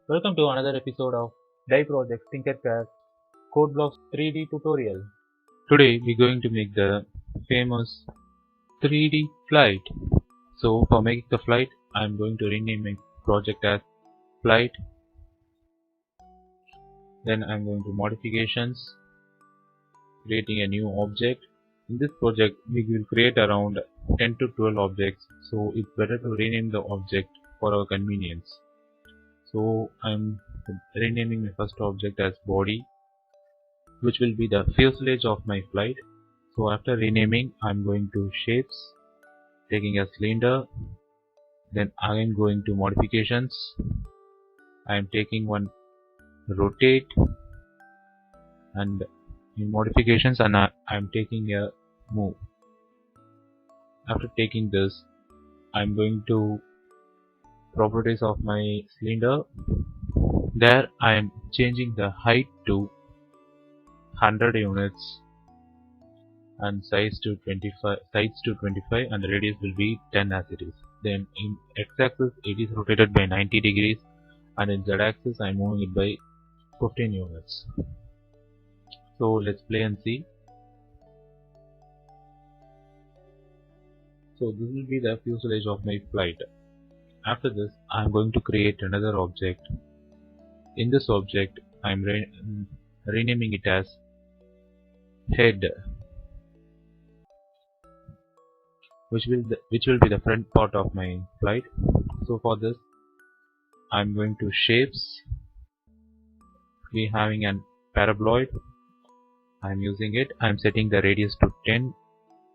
Welcome to another episode of Die Project TinkerCAD CodeBlocks 3D tutorial. Today we're going to make the famous 3D flight. So for making the flight, I'm going to rename my project as flight. Then I'm going to modifications, creating a new object. In this project we will create around 10 to 12 objects, so it's better to rename the object for our convenience. So I'm renaming my first object as body, which will be the fuselage of my flight. So after renaming, I'm going to shapes, taking a cylinder, then again going to modifications. I'm taking one rotate, and in modifications, and I'm taking a move. After taking this, I'm going to properties of my cylinder. There I am changing the height to 100 units and size to 25 and the radius will be 10 as it is. Then in x-axis it is rotated by 90 degrees, and in z-axis I am moving it by 15 units. So let's play and see. So this will be the fuselage of my flight. After this I am going to create another object. In this object I am renaming it as head, which will be the front part of my flight. So for this I'm going to shapes. We having an paraboloid. I'm using it. I'm setting the radius to 10,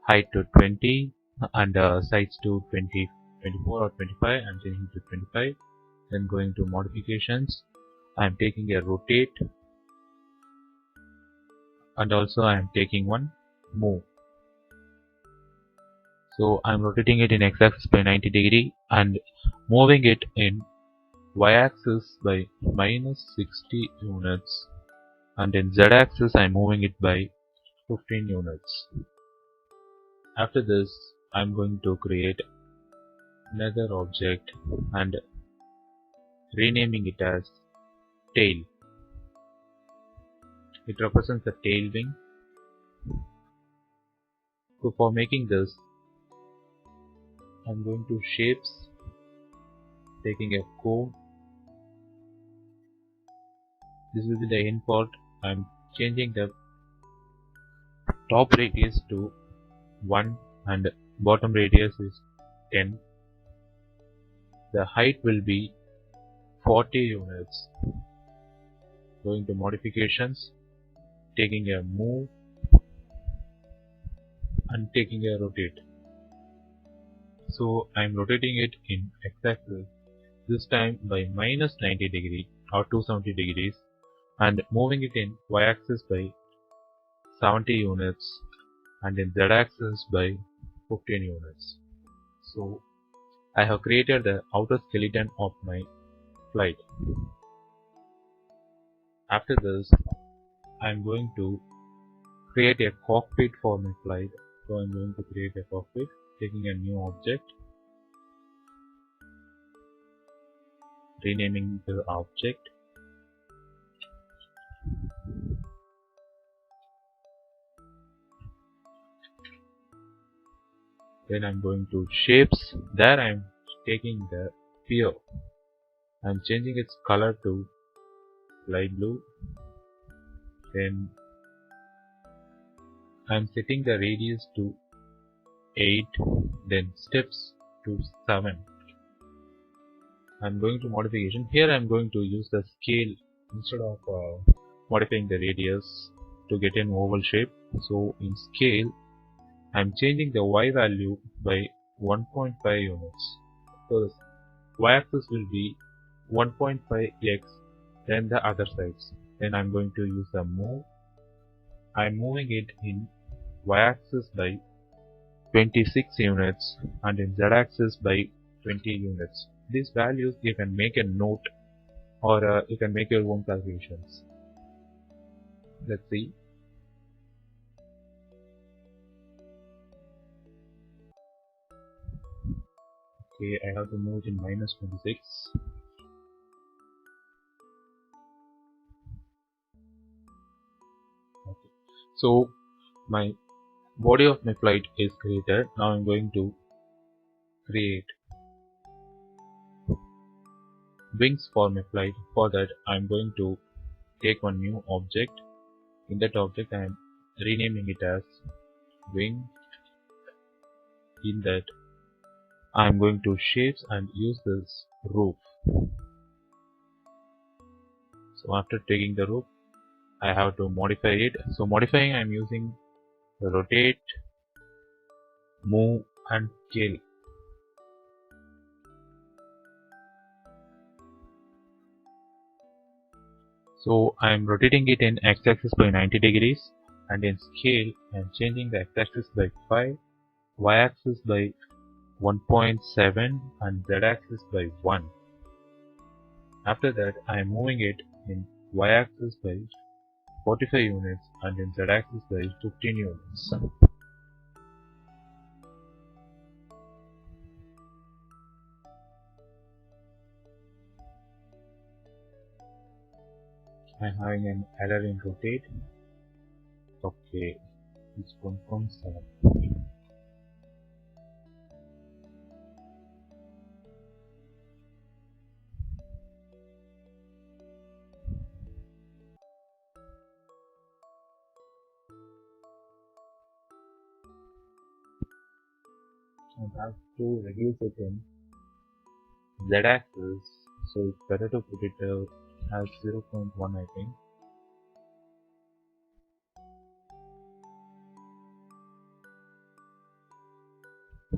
height to 20, and size to 20, 24 or 25. I'm changing to 25. Then going to modifications. I'm taking a rotate, and also I'm taking one move. So I'm rotating it in x-axis by 90 degree and moving it in y-axis by minus 60 units, and in z-axis I'm moving it by 15 units. After this I'm going to create another object and renaming it as tail. It represents the tail wing. So for making this I'm going to shapes, taking a cone. This will be the end part. I'm changing the top radius to 1 and bottom radius is 10. The height will be 40 units. Going to modifications, taking a move and taking a rotate. So I'm rotating it in x-axis, this time by minus 90 degree or 270 degrees, and moving it in y-axis by 70 units and in z-axis by 15 units. So I have created the outer skeleton of my flight. After this I am going to create a cockpit for my flight. So I am going to create a cockpit, taking a new object, renaming the object, then I'm going to shapes. There I'm taking the sphere. I'm changing its color to light blue. Then I'm setting the radius to 8, then steps to 7. I'm going to modification. Here I'm going to use the scale instead of modifying the radius to get an oval shape. So in scale I'm changing the y value by 1.5 units. So this y-axis will be 1.5x, then the other sides. Then I'm going to use the move. I'm moving it in y-axis by 26 units and in z-axis by 20 units. These values you can make a note or you can make your own calculations. Let's see. Okay, I have to move it in minus 26. So my body of my flight is created. Now I'm going to create wings for my flight. For that I'm going to take one new object. In that object I am renaming it as wing. In that I am going to shapes and use this roof. So after taking the roof I have to modify it. So modifying I am using rotate, move and scale. So I am rotating it in x-axis by 90 degrees, and in scale I am changing the x-axis by 5, y-axis by 1.7 and z-axis by 1. After that I am moving it in y-axis by 45 units and in z-axis by 15 units. I am having an error in rotate. Okay, it's 1.7. I have to reduce it in z-axis, so it's better to put it as 0.1 I think.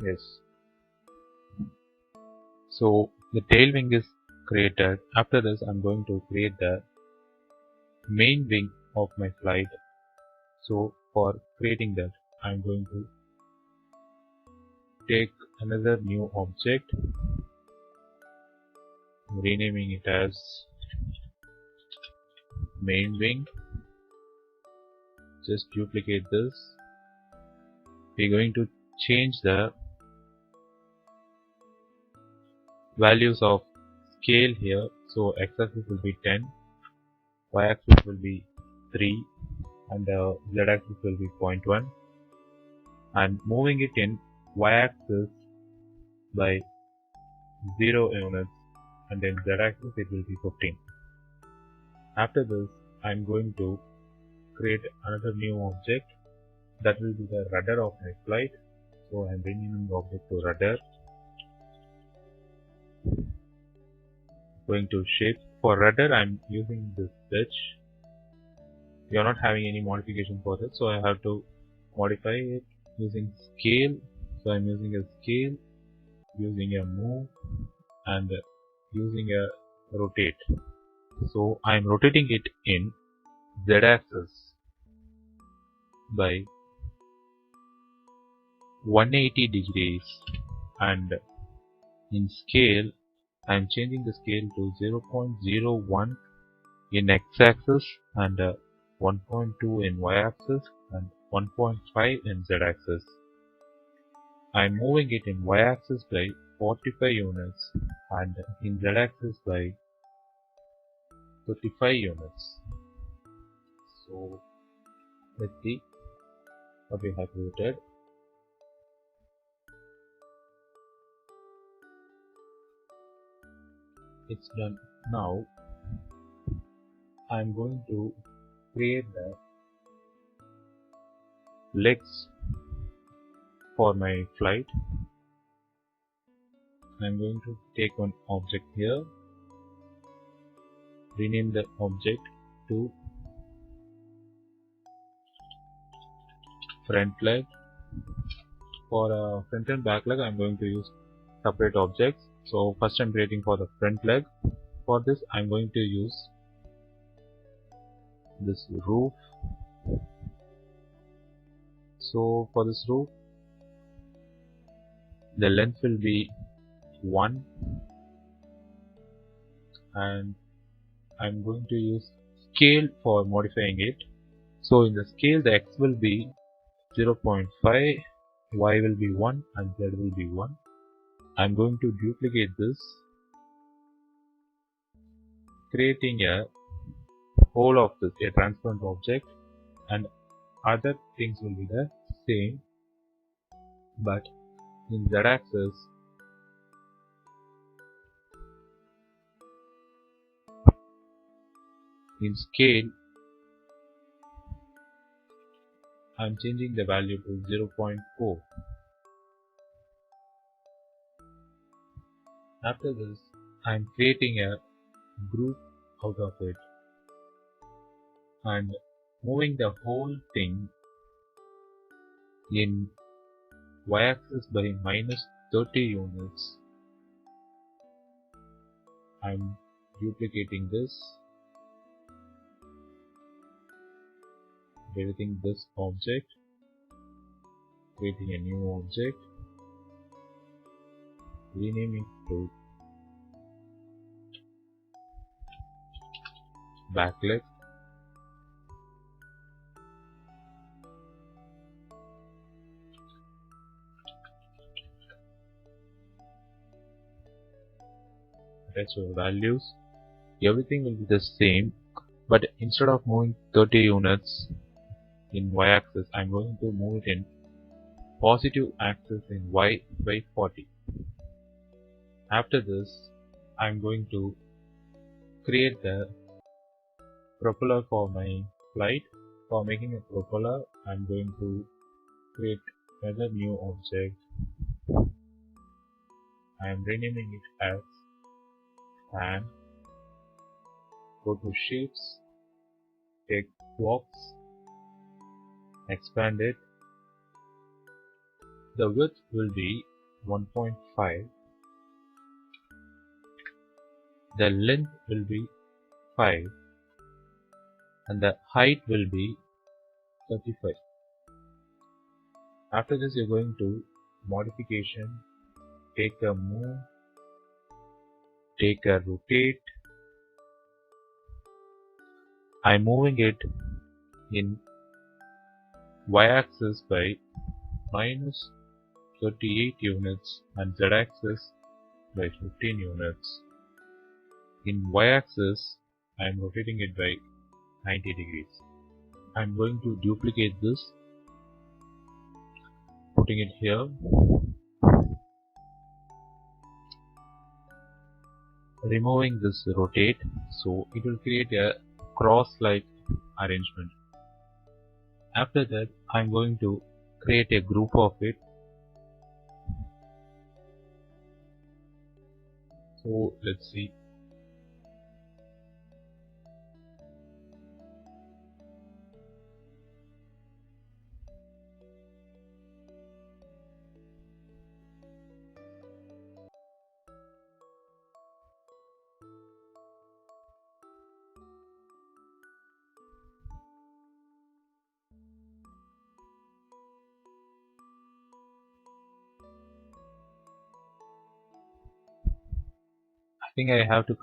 Yes. So the tail wing is created. After this I'm going to create the main wing of my flight. So for creating that I'm going to take another new object, renaming it as main wing. Just duplicate this. We're going to change the values of scale here. So x-axis will be 10, y-axis will be 3 and z-axis will be 0.1, and moving it in y-axis by 0 units and then z-axis it will be 15. After this I'm going to create another new object that will be the rudder of my flight. So I'm renaming the object to rudder. Going to shape. For rudder I'm using this wedge. We are not having any modification for this, so I have to modify it using scale. So I'm using a scale, using a move and using a rotate. So I'm rotating it in z-axis by 180 degrees, and in scale I'm changing the scale to 0.01 in x-axis and 1.2 in y-axis and 1.5 in z-axis. I'm moving it in y-axis by 45 units and in z-axis by 35 units. So let's see what we have created. It's done. Now I'm going to create the legs for my flight. I'm going to take one object here, rename the object to front leg. For front and back leg I'm going to use separate objects. So first I'm creating for the front leg. For this I'm going to use this roof. So for this roof the length will be 1 and I'm going to use scale for modifying it. So in the scale the x will be 0.5, y will be 1 and z will be 1. I'm going to duplicate this, creating a whole of this, a transparent object, and Other things will be the same, but in z-axis in scale I am changing the value to 0.4. After this I am creating a group out of it and moving the whole thing in y-axis by minus 30 units. I am duplicating this, deleting this object, creating a new object, renaming to backlit, attach your values. Everything will be the same, but instead of moving 30 units in y-axis, I am going to move it in positive axis in y by 40. After this, I am going to create the propeller for my flight. For making a propeller, I am going to create another new object. I am renaming it as fan. Go to shapes, take blocks, expand it. The width will be 1.5. The length will be 5 and the height will be 35. After this you are going to modification, take a move, take a rotate. I am moving it in y-axis by minus 38 units and z-axis by 15 units. In y-axis, I am rotating it by 90 degrees. I am going to duplicate this, putting it here, removing this rotate, so it will create a cross-like arrangement. After that, I am going to create a group of it. So let's see. I think I have to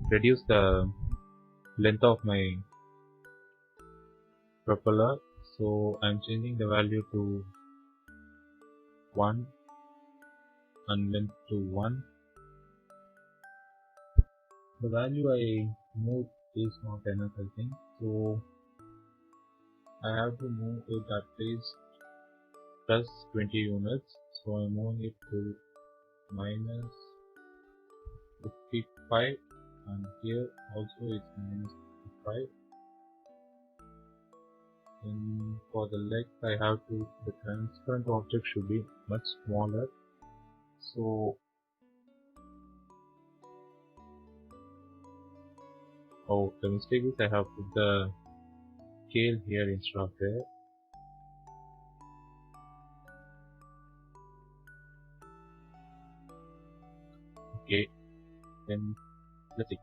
reduce the length of my propeller, so I'm changing the value to 1 and length to 1. The value I moved is not enough, I think, so I have to move it at least plus 20 units, so I'm moving it to minus 55 and here also it's minus 55. And for the legs I have to, the transparent object should be much smaller, so the mistake is I have put the scale here instead of there. Okay, then let's see.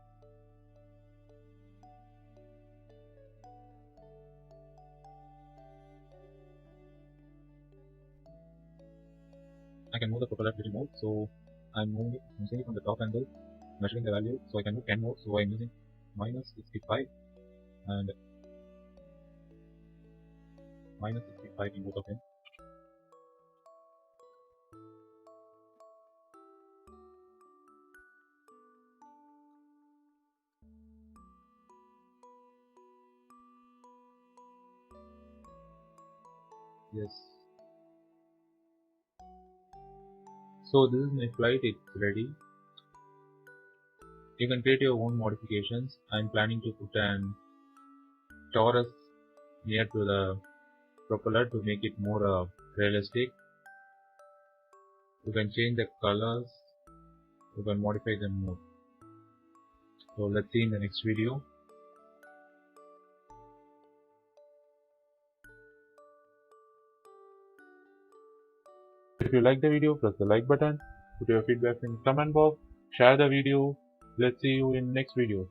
I can move the propeller pretty more, so I'm moving it from the top angle, measuring the value, so I can move 10 more, so I'm using minus 65 and minus 65 in both of them. Yes. So this is my flight, it's ready. You can create your own modifications. I'm planning to put an Torus near to the propeller to make it more realistic. You can change the colors, you can modify them more. So let's see in the next video. If you like the video, press the like button, put your feedback in the comment box, share the video. Let's see you in next video.